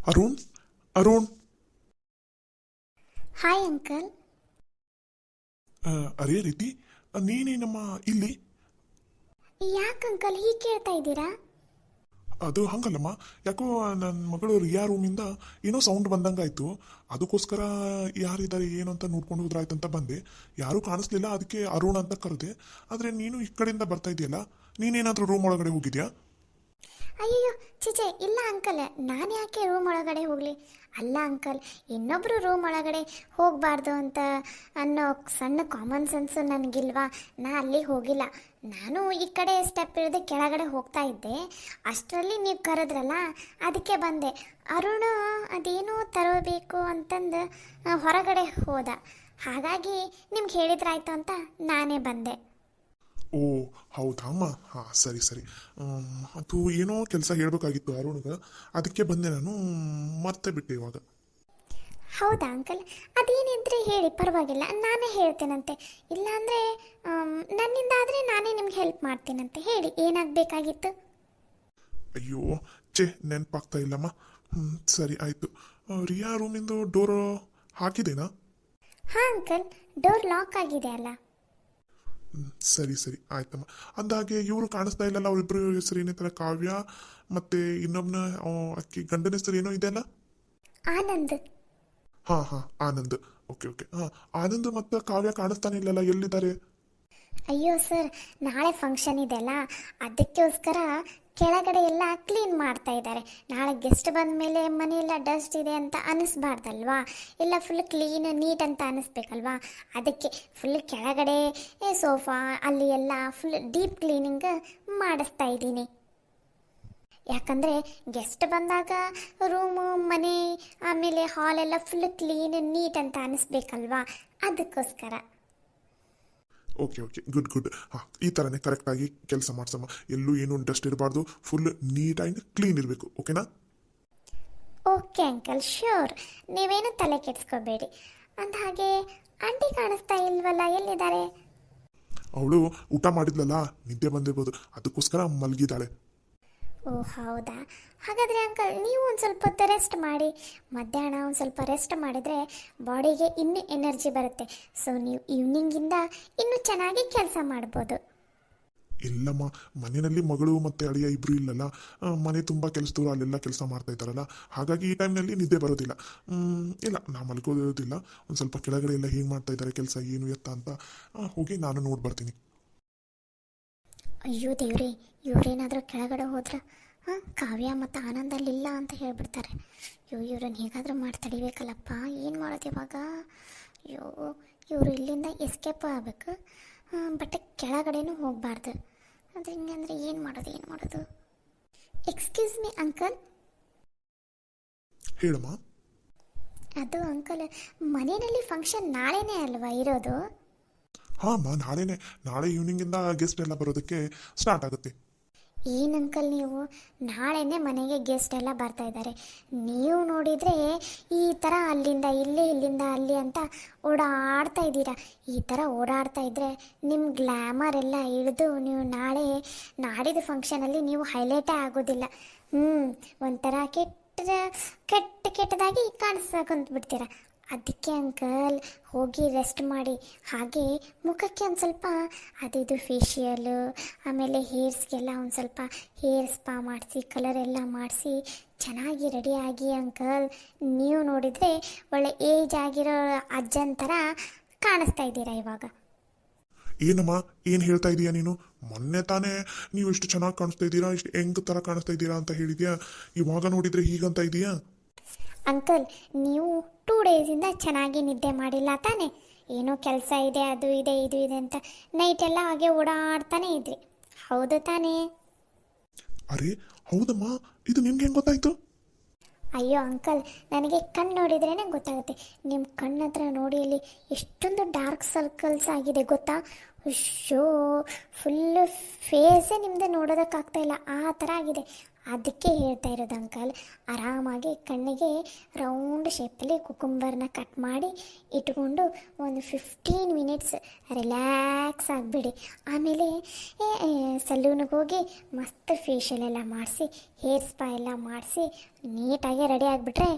Arun Arun hi uncle. ಅರೇ ರೀತಿ ನೀನೇನಮ್ಮ ಇಲ್ಲಿ? ಯಾಕೆ ಅಂಕಲ್ ಹೀಗೆ ಕೇಳ್ತಾ ಇದ್ದೀರಾ? ಅದು ಹಂಗಲ್ಲಮ್ಮ, ಯಾಕೋ ನನ್ನ ಮಗಳು ರಿಯಾ ರೂಮಿಂದ ಏನೋ ಸೌಂಡ್ ಬಂದಂಗಾಯ್ತು. ಅದಕ್ಕೋಸ್ಕರ ಯಾರಿದ್ದಾರೆ ಏನು ಅಂತ ನೋಡ್ಕೊಂಡು ಹೋದ್ರಾಯ್ತಂತ ಬಂದೆ. ಯಾರೂ ಕಾಣಿಸ್ಲಿಲ್ಲ, ಅದಕ್ಕೆ ಅರುಣ್ ಅಂತ ಕರೆದೆ. ಆದರೆ ನೀನು ಈ ಕಡೆಯಿಂದ ಬರ್ತಾ ಇದೆಯಲ್ಲ, ನೀನೇನಾದರೂ ರೂಮ್ ಒಳಗಡೆ ಹೋಗಿದ್ಯಾ? ಅಯ್ಯಯ್ಯೋ, ಚಿಚೆ ಇಲ್ಲ ಅಂಕಲ್, ನಾನು ಯಾಕೆ ರೂಮ್ ಒಳಗಡೆ ಹೋಗಲಿ? ಅಲ್ಲ ಅಂಕಲ್, ಇನ್ನೊಬ್ಬರು ರೂಮ್ ಒಳಗಡೆ ಹೋಗಬಾರ್ದು ಅಂತ ಅನ್ನೋ ಸಣ್ಣ ಕಾಮನ್ ಸೆನ್ಸು ನನಗಿಲ್ವಾ? ನಾ ಅಲ್ಲಿಗೆ ಹೋಗಿಲ್ಲ. ನಾನು ಈ ಕಡೆ ಸ್ಟೆಪ್ ಇಳಿದು ಕೆಳಗಡೆ ಹೋಗ್ತಾ ಇದ್ದೆ. ಅಷ್ಟರಲ್ಲಿ ನೀವು ಕರೆದ್ರಲ್ಲ, ಅದಕ್ಕೆ ಬಂದೆ. ಅರುಣ ಅದೇನೋ ತರಬೇಕು ಅಂತಂದು ಹೊರಗಡೆ ಹೋದ. ಹಾಗಾಗಿ ನಿಮ್ಗೆ ಹೇಳಿದ್ರಾಯ್ತು ಅಂತ ನಾನೇ ಬಂದೆ. ಓ ಹೌದಾ ಅಮ್ಮ, ಹಾಂ ಸರಿ ಸರಿ. ಅದು ಏನೋ ಕೆಲಸ ಹೇಳಬೇಕಾಗಿತ್ತು ಅರುಣ್ಗೆ, ಅದಕ್ಕೆ ಬಂದೆ ನಾನು. ಮತ್ತೆ ಬಿಟ್ಟೆ ಇವಾಗ. ಹೌದಾ ಅಂಕಲ್, ಅದೇನಿದ್ರೆ ಹೇಳಿ, ಪರವಾಗಿಲ್ಲ, ನಾನೇ ಹೇಳ್ತೇನಂತೆ. ಇಲ್ಲಾಂದರೆ ನನ್ನಿಂದ ಆದರೆ ನಾನೇ ನಿಮ್ಗೆ ಹೆಲ್ಪ್ ಮಾಡ್ತೀನಂತೆ. ಹೇಳಿ, ಏನಾಗಬೇಕಾಗಿತ್ತು? ಅಯ್ಯೋ ಛೇ, ನೆನಪಾಗ್ತಾ ಇಲ್ಲಮ್ಮ. ಸರಿ ಆಯಿತು. ರಿಯಾ ರೂಮಿಂದು ಡೋರ್ ಹಾಕಿದೇನಾ? ಹಾಂ ಅಂಕಲ್, ಡೋರ್ ಲಾಕ್ ಆಗಿದೆ ಅಲ್ಲ. ಸರಿ ಸರಿ ಆಯ್ತಮ್ಮ. ಅಂದಾಗೆ ಇವರು ಕಾಣಿಸ್ತಾ ಇಲ್ಲಲ್ಲ, ಅವರಿಬ್ಬರು ಹೆಸರು ಏನೈತಲ್ಲ, ಕಾವ್ಯ ಮತ್ತೆ ಇನ್ನೊಬ್ನ ಅಕ್ಕಿ ಗಂಡನ ಹೆಸರು ಏನೋ ಇದೆ ಅಲ್ಲ? ಆನಂದ್. ಹಾಂ ಹಾಂ ಆನಂದ್. Okay okay. ಹಾಂ ಆನಂದ್ ಮತ್ತು ಕಾವ್ಯ ಕಾಣಿಸ್ತಾನೆ ಇಲ್ಲಲ್ಲ, ಎಲ್ಲಿದ್ದಾರೆ? ಅಯ್ಯೋ ಸರ್, ನಾಳೆ ಫಂಕ್ಷನ್ ಇದೆಯಲ್ಲ, ಅದಕ್ಕೋಸ್ಕರ ಕೆಳಗಡೆ ಎಲ್ಲ ಕ್ಲೀನ್ ಮಾಡ್ತಾ ಇದ್ದಾರೆ. ನಾಳೆ ಗೆಸ್ಟ್ ಬಂದ ಮೇಲೆ ಮನೆಯೆಲ್ಲ ಡಸ್ಟ್ ಇದೆ ಅಂತ ಅನ್ನಿಸ್ಬಾರ್ದಲ್ವಾ? ಎಲ್ಲ ಫುಲ್ ಕ್ಲೀನ್ ನೀಟ್ ಅಂತ ಅನ್ನಿಸ್ಬೇಕಲ್ವಾ? ಅದಕ್ಕೆ ಫುಲ್ ಕೆಳಗಡೆ ಸೋಫಾ ಅಲ್ಲಿ ಎಲ್ಲ ಫುಲ್ ಡೀಪ್ ಕ್ಲೀನಿಂಗ್ ಮಾಡಿಸ್ತಾ ಇದ್ದೀನಿ. ಯಾಕಂದರೆ ಗೆಸ್ಟ್ ಬಂದಾಗ ರೂಮು, ಮನೆ, ಆಮೇಲೆ ಹಾಲೆಲ್ಲ ಫುಲ್ ಕ್ಲೀನ್ ನೀಟ್ ಅಂತ ಅನ್ನಿಸ್ಬೇಕಲ್ವಾ? ಅದಕ್ಕೋಸ್ಕರ. Okay okay, good good. ಹಾಂ, ಈ ಥರನೇ ಕರೆಕ್ಟಾಗಿ ಕೆಲಸ ಮಾಡ್ಸಮ್ಮ. ಎಲ್ಲೂ ಏನೂ ಡಸ್ಟ್ ಇರಬಾರ್ದು, ಫುಲ್ ನೀಟ್ ಆ್ಯಂಡ್ ಕ್ಲೀನ್ ಇರಬೇಕು. ಓಕೆನಾ? Okay uncle, sure. ನೀವೇನು ತಲೆ ಕೆಡಿಸ್ಕೋಬೇಡಿ. ಅಂದ ಹಾಗೆ ಆಂಟಿ ಕಾಣಿಸ್ತಾ ಇಲ್ವಲ್ಲ, ಎಲ್ಲಿದ್ದಾರೆ? ಅವಳು ಊಟ ಮಾಡಿದ್ಲಲ್ಲ, ನಿದ್ದೆ ಬಂದಿರ್ಬೋದು, ಅದಕ್ಕೋಸ್ಕರ ಮಲಗಿದ್ದಾಳೆ. ಓ ಹೌದಾ? ಹಾಗಾದರೆ ಅಂಕಲ್, ನೀವು ಒಂದು ಸ್ವಲ್ಪ ಹೊತ್ತು ರೆಸ್ಟ್ ಮಾಡಿ. ಮಧ್ಯಾಹ್ನ ಒಂದು ಸ್ವಲ್ಪ ರೆಸ್ಟ್ ಮಾಡಿದರೆ ಬಾಡಿಗೆ ಇನ್ನೂ ಎನರ್ಜಿ ಬರುತ್ತೆ. ಸೊ ನೀವು ಈವ್ನಿಂಗಿಂದ ಇನ್ನೂ ಚೆನ್ನಾಗಿ ಕೆಲಸ ಮಾಡ್ಬೋದು. ಇಲ್ಲಮ್ಮ, ಮನೆಯಲ್ಲಿ ಮಗಳು ಮತ್ತು ಅಳಿಯ ಇಬ್ಬರು ಇಲ್ಲಲ್ಲ. ಮನೆ ತುಂಬ ಕೆಲಸದವರು ಅಲ್ಲೆಲ್ಲ ಕೆಲಸ ಮಾಡ್ತಾ ಇದ್ದಾರಲ್ಲ, ಹಾಗಾಗಿ ಈ ಟೈಮ್ನಲ್ಲಿ ನಿದ್ದೆ ಬರೋದಿಲ್ಲ. ಇಲ್ಲ, ನಾ ಮಲ್ಕೋದಿಲ್ಲ. ಒಂದು ಸ್ವಲ್ಪ ಕೆಳಗಡೆ ಎಲ್ಲ ಹೇಗೆ ಮಾಡ್ತಾ ಇದ್ದಾರೆ ಕೆಲಸ, ಏನು ಎತ್ತ ಅಂತ ಹೋಗಿ ನಾನು ನೋಡಿ ಬರ್ತೀನಿ. ಅಯ್ಯೋ ದೇವ್ರಿ, ಇವರೇನಾದರೂ ಕೆಳಗಡೆ ಹೋದ್ರೆ ಕಾವ್ಯ ಮತ್ತು ಆನಂದಲ್ಲಿಲ್ಲ ಅಂತ ಹೇಳ್ಬಿಡ್ತಾರೆ. ಅಯ್ಯೋ, ಇವ್ರನ್ನ ಹೇಗಾದರೂ ಮಾಡಿ ತಡಿಬೇಕಲ್ಲಪ್ಪ. ಏನು ಮಾಡೋದು ಇವಾಗ? ಅಯ್ಯೋ, ಇವರು ಇಲ್ಲಿಂದ ಎಸ್ಕೇಪ್ ಆಗಬೇಕು, ಬಟ್ ಕೆಳಗಡೆನೂ ಹೋಗಬಾರ್ದು. ಅದು ಹಿಂಗೆ ಅಂದರೆ ಏನು ಮಾಡೋದು? Excuse me uncle. ಹೇಳಮ್ಮ. ಅದು ಅಂಕಲ್, ಮನೆಯಲ್ಲಿ ಫಂಕ್ಷನ್ ನಾಳೆನೇ ಅಲ್ವಾ ಇರೋದು? ಹಾಂ ಅಮ್ಮ, ನಾಳೆ ಈವ್ನಿಂಗಿಂದ ಗೆಸ್ಟ್ ಎಲ್ಲ ಬರೋದಕ್ಕೆ ಸ್ಟಾರ್ಟ್ ಆಗುತ್ತೆ. ಏನು ಅಂಕಲ್, ನೀವು ನಾಳೆನೇ ಮನೆಗೆ ಗೆಸ್ಟ್ ಎಲ್ಲ ಬರ್ತಾ ಇದ್ದಾರೆ. ನೀವು ನೋಡಿದರೆ ಈ ಥರ ಅಲ್ಲಿಂದ ಇಲ್ಲಿ, ಇಲ್ಲಿಂದ ಅಲ್ಲಿ ಅಂತ ಓಡಾಡ್ತಾ ಇದ್ದೀರಾ. ಈ ಥರ ಓಡಾಡ್ತಾ ಇದ್ದರೆ ನಿಮ್ಮ ಗ್ಲ್ಯಾಮರ್ ಎಲ್ಲ ಇಳಿದು ನೀವು ನಾಡಿದ ಫಂಕ್ಷನಲ್ಲಿ ನೀವು ಹೈಲೈಟೇ ಆಗೋದಿಲ್ಲ. ಒಂಥರ ಕೆಟ್ಟದಾಗಿ ಕಾಣಿಸ್ಕೊಂಡ್ಬಿಡ್ತೀರ. ಅದಕ್ಕೆ ಅಂಕಲ್, ಹೋಗಿ ರೆಸ್ಟ್ ಮಾಡಿ. ಹಾಗೆ ಮುಖಕ್ಕೆ ಒಂದು ಸ್ವಲ್ಪ ಅದಿದು ಫೇಶಿಯಲು, ಆಮೇಲೆ ಹೇರ್ಸ್ಗೆಲ್ಲ ಒಂದು ಸ್ವಲ್ಪ ಹೇರ್ ಸ್ಪಾ ಮಾಡಿಸಿ, ಕಲರ್ ಎಲ್ಲ ಮಾಡಿಸಿ ಚೆನ್ನಾಗಿ ರೆಡಿಯಾಗಿ ಅಂಕಲ್. ನೀವು ನೋಡಿದರೆ ಒಳ್ಳೆ ಏಜ್ ಆಗಿರೋ ಅಜ್ಜನ ಥರ ಕಾಣಿಸ್ತಾ ಇದ್ದೀರಾ ಇವಾಗ. ಏನಮ್ಮ, ಏನು ಹೇಳ್ತಾ ಇದೀಯಾ ನೀನು? ಮೊನ್ನೆ ತಾನೇ ನೀವು ಇಷ್ಟು ಚೆನ್ನಾಗಿ ಕಾಣಿಸ್ತಾ ಇದ್ದೀರಾ, ಇಷ್ಟು ಹೆಂಗ್ ಥರ ಕಾಣಿಸ್ತಾ ಇದ್ದೀರಾ ಅಂತ ಹೇಳಿದ್ಯಾ, ಇವಾಗ ನೋಡಿದರೆ ಹೀಗಂತ ಇದೆಯಾ? ಅಂಕಲ್, ನೀವು 2 ಡೇಸಿಂದ ಚೆನ್ನಾಗಿ ನಿದ್ದೆ ಮಾಡಿಲ್ಲ ತಾನೇ? ಏನೋ ಕೆಲಸ ಇದೆ, ಅದು ಇದೆ, ಇದು ಇದೆ ಅಂತ ನೈಟೆಲ್ಲ ಹಾಗೆ ಓಡಾಡ್ತಾನೆ ಇದ್ರಿ, ಹೌದು ತಾನೇ? ಅರೆ ಹೌದಮ್ಮ, ಇದು ನಿಮ್ಗೆ ಹೆಂಗೆ ಗೊತ್ತಾಯ್ತು? ಅಯ್ಯೋ ಅಂಕಲ್, ನನಗೆ ಕಣ್ಣು ನೋಡಿದ್ರೇ ಗೊತ್ತಾಗುತ್ತೆ. ನಿಮ್ಮ ಕಣ್ಣು ಹತ್ರ ನೋಡಿ, ಅಲ್ಲಿ ಎಷ್ಟೊಂದು ಡಾರ್ಕ್ ಸರ್ಕಲ್ಸ್ ಆಗಿದೆ ಗೊತ್ತಾ? ಅಯ್ಯೋ, ಫುಲ್ಲು ಫೇಸೇ ನಿಮ್ಮದು ನೋಡೋದಕ್ಕಾಗ್ತಾ ಇಲ್ಲ, ಆ ಥರ ಆಗಿದೆ. ಅದಕ್ಕೆ ಹೇಳ್ತಾ ಇರೋದು ಅಂಕಲ್, ಆರಾಮಾಗಿ ಕಣ್ಣಿಗೆ ರೌಂಡ್ ಶೇಪಲ್ಲಿ ಕುಕುಂಬರ್ನ ಕಟ್ ಮಾಡಿ ಇಟ್ಕೊಂಡು ಒಂದು 15 ಮಿನಿಟ್ಸ್ ರಿಲ್ಯಾಕ್ಸ್ ಆಗಿಬಿಡಿ. ಆಮೇಲೆ ಸಲೂನಿಗೆ ಹೋಗಿ ಮಸ್ತ್ ಫೇಶಿಯಲ್ ಎಲ್ಲ ಮಾಡಿಸಿ, ಹೇರ್ ಸ್ಪಾ ಎಲ್ಲ ಮಾಡಿಸಿ ನೀಟಾಗಿ ರೆಡಿ ಆಗಿಬಿಟ್ರೆ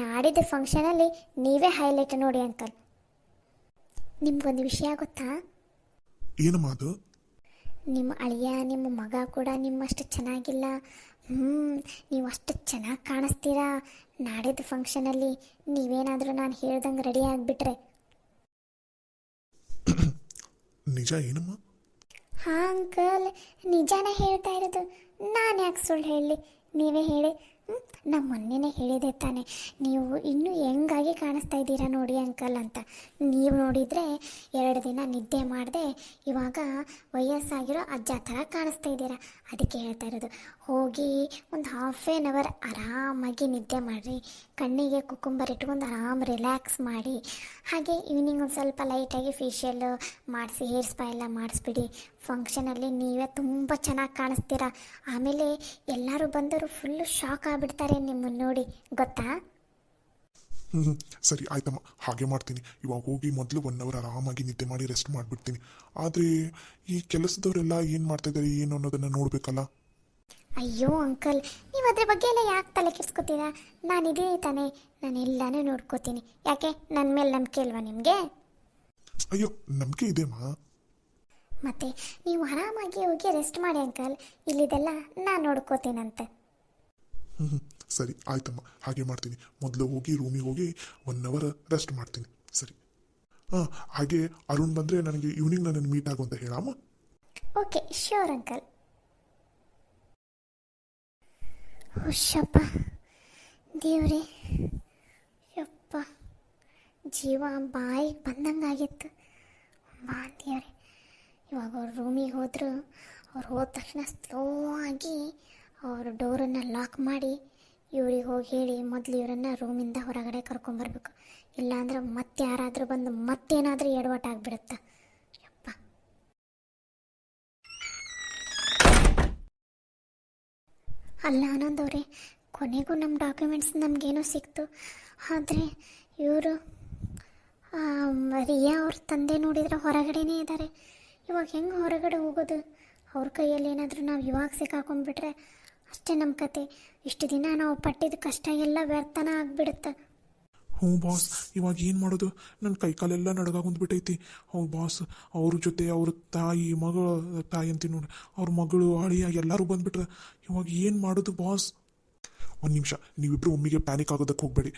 ನಾಡಿದ್ದು ಫಂಕ್ಷನಲ್ಲಿ ನೀವೇ ಹೈಲೈಟ್ ನೋಡಿ ಅಂಕಲ್. ನಿಮ್ಗೊಂದು ವಿಷಯ ಗೊತ್ತಾ? ಏನಮ್ಮ ಅದು? ನಿಮ್ಮ ಅಳಿಯ ನಿಮ್ಮ ಮಗ ಕೂಡ ನಿಮ್ಮಷ್ಟು ಚೆನ್ನಾಗಿಲ್ಲ. ನೀವು ಅಷ್ಟು ಚೆನ್ನಾಗಿ ಕಾಣಿಸ್ತೀರಾ. ನಾಡಿದ್ದು ಫಂಕ್ಷನಲ್ಲಿ ನೀವೇನಾದರೂ ನಾನು ಹೇಳ್ದಂಗೆ ರೆಡಿ ಆಗಿಬಿಟ್ರೆ. ನಿಜ ಏನಮ್ಮ? ಹಾಂ ಅಂಕಲ್, ನಿಜಾನೇ ಹೇಳ್ತಾ ಇರೋದು. ನಾನು ಯಾಕೆ ಸುಳ್ಳು ಹೇಳಲಿ, ನೀವೇ ಹೇಳಿ. ನಮ್ಮ ಮೊನ್ನೆನೇ ಹೇಳಿದೆ ತಾನೆ, ನೀವು ಇನ್ನೂ ಹೆಂಗಾಗಿ ಕಾಣಿಸ್ತಾ ಇದ್ದೀರಾ ನೋಡಿ ಅಂಕಲ್ ಅಂತ. ನೀವು ನೋಡಿದರೆ 2 ದಿನ ನಿದ್ದೆ ಮಾಡದೆ ಇವಾಗ ವಯಸ್ಸಾಗಿರೋ ಅಜ್ಜ ಥರ ಕಾಣಿಸ್ತಾ ಇದ್ದೀರಾ. ಅದಕ್ಕೆ ಹೇಳ್ತಾ ಇರೋದು, ಹೋಗಿ ಒಂದು ½ ಆರಾಮಾಗಿ ನಿದ್ದೆ ಮಾಡಿರಿ, ಕಣ್ಣಿಗೆ ಕುಕುಂಬರ್ ಇಟ್ಕೊಂಡು ಆರಾಮ್ ರಿಲ್ಯಾಕ್ಸ್ ಮಾಡಿ. ಹಾಗೆ ಈವ್ನಿಂಗ್ ಒಂದು ಸ್ವಲ್ಪ ಲೈಟಾಗಿ ಫೇಶಿಯಲ್ ಮಾಡಿಸಿ, ಹೇರ್ ಸ್ಪಾ ಎಲ್ಲ ಮಾಡಿಸ್ಬಿಡಿ. ಫಂಕ್ಷನಲ್ಲಿ ನೀವೇ ತುಂಬ ಚೆನ್ನಾಗಿ ಕಾಣಿಸ್ತೀರಾ. ಆಮೇಲೆ ಎಲ್ಲರೂ ಬಂದವರು ಫುಲ್ಲು ಶಾಕ್ ಆಗಿಬಿಡ್ತಾರೆ ನಿಮ್ಮನ್ನು ನೋಡಿ, ಗೊತ್ತಾ? ಸರಿ ಆಯ್ತಮ್ಮ, ಹಾಗೆ ಮಾಡ್ತೀನಿ. ಇವಾಗ ಹೋಗಿ ಮೊದಲು 1 ಅವರ್ ಆರಾಮಾಗಿ ನಿದ್ದೆ ಮಾಡಿ ರೆಸ್ಟ್ ಮಾಡಿಬಿಡ್ತೀನಿ. ಆದರೆ ಈ ಕೆಲಸದವರೆಲ್ಲ ಏನು ಮಾಡ್ತಾಯಿದ್ದಾರೆ ಏನು ಅನ್ನೋದನ್ನು ನೋಡಬೇಕಲ್ಲ. ಅಯ್ಯೋ ಅಂಕಲ್, ನೀವು ಅದ್ರ ಬಗ್ಗೆ ಎಲ್ಲ ಯಾಕೆ ತಲೆ ಕೆಡ್ಸ್ಕೊತೀರಾ? ನಾನಿದ್ದೀನಿ ತಾನೇ, ನಾನು ಎಲ್ಲನೂ ನೋಡ್ಕೋತೀನಿ. ಯಾಕೆ ನನ್ನ ಮೇಲೆ ನಂಬಿಕೆ ಇಲ್ವಾ ನಿಮಗೆ? ಅಯ್ಯೋ, ನಂಬಿಕೆ ಇದೆಮ್ಮ. ಮತ್ತೆ ನೀವು ಆರಾಮಾಗಿ ಹೋಗಿ ರೆಸ್ಟ್ ಮಾಡಿ ಅಂಕಲ್, ಇಲ್ಲಿದೆಲ್ಲ ನಾನು ನೋಡ್ಕೋತೀನಂತೆ. ಸರಿ ಆಯ್ತಮ್ಮ, ಹಾಗೆ ಮಾಡ್ತೀನಿ. ಮೊದಲು ಹೋಗಿ ರೂಮಿಗೆ ಹೋಗಿ 1 ಅವರ್ ರೆಸ್ಟ್ ಮಾಡ್ತೀನಿ. ಸರಿ. ಹಾಗೆ ಅರುಣ್ ಬಂದರೆ ನನಗೆ ಈವ್ನಿಂಗ್ ನನ್ನನ್ನು ಮೀಟ್ ಆಗು ಅಂತ ಹೇಳಮ್ಮ. Okay, sure uncle. ಹುಷಪ್ಪ ದೇವ್ರೆ, ಯಪ್ಪ, ಜೀವ ಬಾಯಿಗೆ ಬಂದಂಗಾಗಿತ್ತು. ಬಾ ದೇವ್ರೆ. ಇವಾಗ ಅವ್ರ ರೂಮಿಗೆ ಹೋದರು. ಅವ್ರು ಹೋದ ತಕ್ಷಣ ಸ್ಲೋ ಆಗಿ ಅವ್ರ ಡೋರನ್ನು ಲಾಕ್ ಮಾಡಿ ಇವ್ರಿಗೆ ಹೋಗಿ ಹೇಳಿ ಮೊದಲು ಇವರನ್ನು ರೂಮಿಂದ ಹೊರಗಡೆ ಕರ್ಕೊಂಬರ್ಬೇಕು. ಇಲ್ಲಾಂದ್ರೆ ಮತ್ತೆ ಯಾರಾದರೂ ಬಂದು ಮತ್ತೇನಾದರೂ ಎಡವಟ್ಟಾಗ್ಬಿಡುತ್ತೆ. ಯಪ್ಪ. ಅಲ್ಲ ಆನಂದವ್ರೆ, ಕೊನೆಗೂ ನಮ್ಮ ಡಾಕ್ಯುಮೆಂಟ್ಸ್ ನಮಗೇನೋ ಸಿಕ್ತು. ಆದರೆ ಇವರು ರಿಯಾ ಅವ್ರ ತಂದೆ ನೋಡಿದರೆ ಹೊರಗಡೆನೇ ಇದ್ದಾರೆ. ಇವಾಗ ಹೆಂಗೆ ಹೊರಗಡೆ ಹೋಗೋದು? ಅವ್ರ ಕೈಯಲ್ಲಿ ಏನಾದರೂ ನಾವು ಇವಾಗ ಸಿಕ್ಕಾಕೊಂಡ್ಬಿಟ್ರೆ ಅಷ್ಟೇ ನಮ್ಮ ಕತೆ. ಇಷ್ಟು ದಿನ ನಾವು ಪಟ್ಟಿದ ಕಷ್ಟ ಎಲ್ಲ ವ್ಯರ್ಥನ ಆಗಿಬಿಡುತ್ತೆ. ಹ್ಞೂ ಬಾಸ್, ಇವಾಗ ಏನು ಮಾಡೋದು? ನನ್ನ ಕೈಕಾಲೆಲ್ಲ ನಡಗಾಗೊಂಡ್ಬಿಟ್ಟೈತಿ. ಹೌದು ಬಾಸ್, ಅವ್ರ ಜೊತೆ ಅವ್ರ ತಾಯಿ ಅಂತೀನಿ ನೋಡಿ, ಅವ್ರ ಮಗಳು ಅಳಿಯ ಎಲ್ಲರೂ ಬಂದುಬಿಟ್ರೆ ಇವಾಗ ಏನು ಮಾಡೋದು ಬಾಸ್? ಒಂದು ನಿಮಿಷ, ನೀವಿಬ್ಬರು ಒಮ್ಮಿಗೆ ಪ್ಯಾನಿಕ್ ಆಗೋದಕ್ಕೆ ಹೋಗಬೇಡಿ.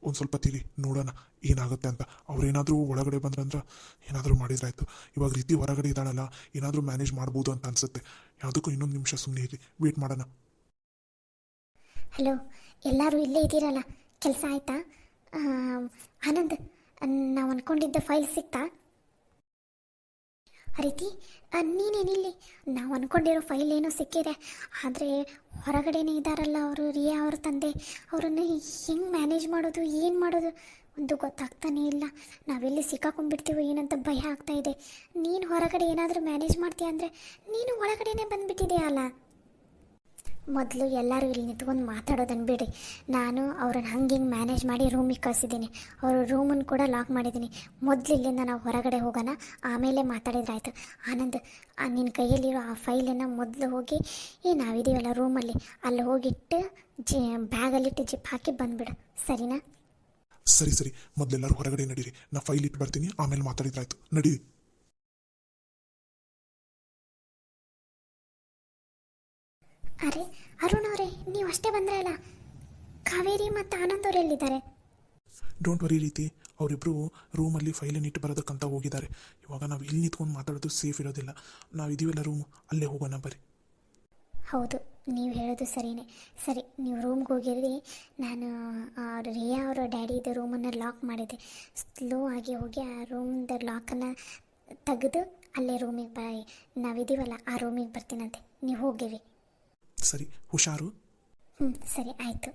ಒಂದು ಸ್ವಲ್ಪ ತಿಳಿ ನೋಡೋಣ ಏನಾಗುತ್ತೆ ಅಂತ. ಅವ್ರೇನಾದರೂ ಒಳಗಡೆ ಬಂದ್ರಂದ್ರೆ ಏನಾದರೂ ಮಾಡಿದ್ರಾಯ್ತು. ಇವಾಗ ರೀತಿ ಹೊರಗಡೆ ಇದ್ದಾಳಲ್ಲ, ಏನಾದರೂ ಮ್ಯಾನೇಜ್ ಮಾಡ್ಬೋದು ಅಂತ ಅನಿಸುತ್ತೆ. ಯಾವುದಕ್ಕೂ ಇನ್ನೊಂದು ನಿಮಿಷ ಸುಮ್ಮನೆ ಇರಿ, ವೇಟ್ ಮಾಡೋಣ. ಹಲೋ, ಎಲ್ಲರೂ ಇಲ್ಲೇ ಇದ್ದೀರಲ್ಲ, ಕೆಲಸ ಆಯಿತಾ? ಆನಂದ್, ನಾವು ಅಂದ್ಕೊಂಡಿದ್ದ ಫೈಲ್ ಸಿಕ್ತಾ? ರೀತಿ ನೀನೇನಿಲ್ಲಿ, ನಾವು ಅಂದ್ಕೊಂಡಿರೋ ಫೈಲ್ ಏನೋ ಸಿಕ್ಕಿದೆ. ಆದರೆ ಹೊರಗಡೆನೇ ಇದ್ದಾರಲ್ಲ ಅವರು, ರಿಯಾ ಅವ್ರ ತಂದೆ. ಅವರನ್ನು ಹೆಂಗೆ ಮ್ಯಾನೇಜ್ ಮಾಡೋದು, ಏನು ಮಾಡೋದು ಒಂದು ಗೊತ್ತಾಗ್ತಾನೇ ಇಲ್ಲ. ನಾವೆಲ್ಲಿ ಸಿಕ್ಕಾಕೊಂಡ್ಬಿಡ್ತೀವೋ ಏನಂತ ಭಯ ಆಗ್ತಾ ಇದೆ. ನೀನು ಹೊರಗಡೆ ಏನಾದರೂ ಮ್ಯಾನೇಜ್ ಮಾಡ್ತೀಯ ಅಂದರೆ ನೀನು ಒಳಗಡೆನೇ ಬಂದುಬಿಟ್ಟಿದೆಯಲ್ಲ. ಮೊದಲು ಎಲ್ಲರೂ ಇಲ್ಲಿ ನಿಂತ್ಕೊಂಡು ಮಾತಾಡೋದನ್ನು ಬಿಡಿ. ನಾನು ಅವ್ರನ್ನ ಹಿಂಗೆ ಮ್ಯಾನೇಜ್ ಮಾಡಿ ರೂಮಿಗೆ ಕಳಿಸಿದ್ದೀನಿ. ಅವ್ರ ರೂಮನ್ನು ಕೂಡ ಲಾಕ್ ಮಾಡಿದ್ದೀನಿ. ಮೊದಲು ಇಲ್ಲಿಂದ ನಾವು ಹೊರಗಡೆ ಹೋಗೋಣ, ಆಮೇಲೆ ಮಾತಾಡಿದ್ರಾಯ್ತು. ಆನಂದ್, ನಿನ್ನ ಕೈಯಲ್ಲಿರೋ ಆ ಫೈಲನ್ನು ಮೊದಲು ಹೋಗಿ ನಾವಿದ್ದೀವಲ್ಲ ರೂಮಲ್ಲಿ, ಅಲ್ಲಿ ಹೋಗಿಟ್ಟು ಬ್ಯಾಗಲ್ಲಿಟ್ಟು ಜಿಪ್ ಹಾಕಿ ಬಂದುಬಿಡು, ಸರಿನಾ? ಸರಿ ಸರಿ, ಮೊದಲೆಲ್ಲರೂ ಹೊರಗಡೆ ನಡೀರಿ. ನಾ ಫೈಲ್ ಇಟ್ಟು ಬರ್ತೀನಿ, ಆಮೇಲೆ ಮಾತಾಡಿದ್ರಾಯ್ತು. ನಡೀರಿ. ಅರೆ ಅರುಣ್ ಅವರೇ, ನೀವು ಅಷ್ಟೇ ಬಂದ್ರಲ್ಲ. ಕಾವೇರಿ ಮತ್ತು ಆನಂದ್ ಅವ್ರು ಎಲ್ಲಿದ್ದಾರೆ? ಡೋಂಟ್ ವರಿ ರೀತಿ, ಅವರಿಬ್ಬರು ರೂಮಲ್ಲಿ ಫೈಲನ್ನು ಇಟ್ಟು ಬರೋದಕ್ಕಂತ ಹೋಗಿದ್ದಾರೆ. ಇವಾಗ ನಾವು ಇಲ್ಲಿ ನಿಂತ್ಕೊಂಡು ಮಾತಾಡೋದು ಸೇಫ್ ಇರೋದಿಲ್ಲ. ನಾವು ಇದೀವಲ್ಲ ರೂಮ್, ಅಲ್ಲೇ ಹೋಗೋಣ ಬರ್ರಿ. ಹೌದು, ನೀವು ಹೇಳೋದು ಸರಿಯೇ. ಸರಿ, ನೀವು ರೂಮ್ಗೆ ಹೋಗಿರಿ. ನಾನು ರಿಯಾ ಅವರ ಡ್ಯಾಡಿದು ರೂಮನ್ನು ಲಾಕ್ ಮಾಡಿದೆ. ಸ್ಲೋ ಆಗಿ ಹೋಗಿ ಆ ರೂಮ್ದು ಲಾಕನ್ನು ತೆಗೆದು ಅಲ್ಲೇ ರೂಮಿಗೆ ನಾವಿದ್ದೀವಲ್ಲ ಆ ರೂಮಿಗೆ ಬರ್ತೀನಂತೆ, ನೀವು ಹೋಗಿರಿ. ಸರಿ, ಹುಷಾರು. ಸರಿ ಆಯಿತು.